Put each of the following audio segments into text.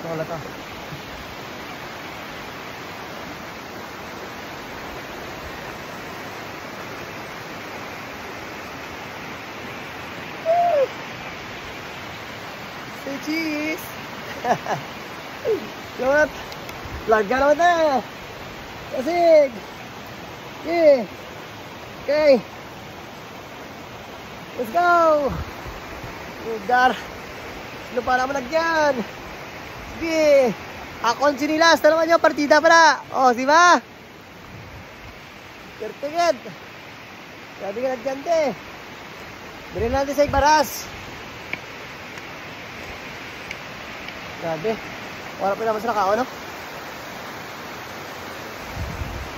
Wala to. Say cheese! Yun! Larga naman na! Kasig! Okay! Okay! Let's go! Lugar! Sino pa naman nagyan? Sige! Ako ang sinilas! Talaman nyo, partida pala! O, si ba? Perfect! Sabi ka nagyan te! Bilhin natin sa Ibaras! Grabe. Wala pa naman sa nakao, no?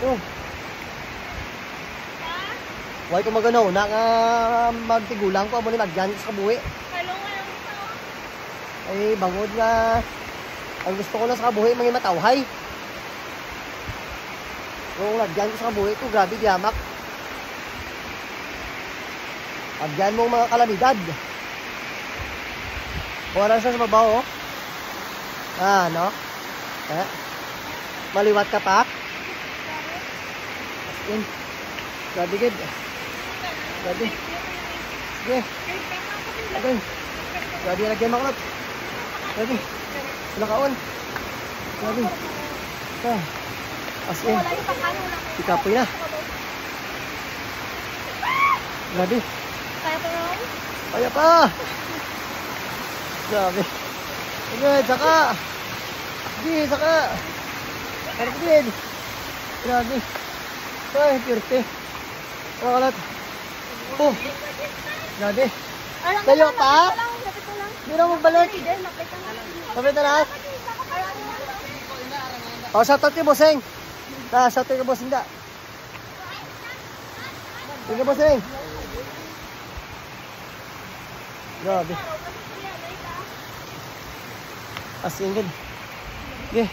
Oh. Huwag ko magano na nga magtigulang ko. Amo ni magyan sa kabuhi. Ay, bangod nga. Ang gusto ko lang sa kabuhi, mga matawhay. Kung lagyan ko sa kabuhi ko, grabe diyamak. Lagyan mo mga kalamidad. Wala siya sa babaw, oh. Ah, no? Eh? Maliwat ka pa? As in. Grabe, good. Grabe. Sige. Okay. Grabe, lagyan mo kulot. Grabe. Sila kaon. Grabe. Ah. As in. Ikapoy na. Grabe. Kaya pa rin? Kaya pa. Grabe. Okay, saka. Sige, saka. Harap din. Grabe. Ay, pirte. Wakalat. Oh. Grabe. Tayo pa? Hindi na magbalik. Kapit na lahat. O, shoutout kay Bossing. Shoutout kay Bossing da. Sige, Bossing. Grabe. As in, good. Okay.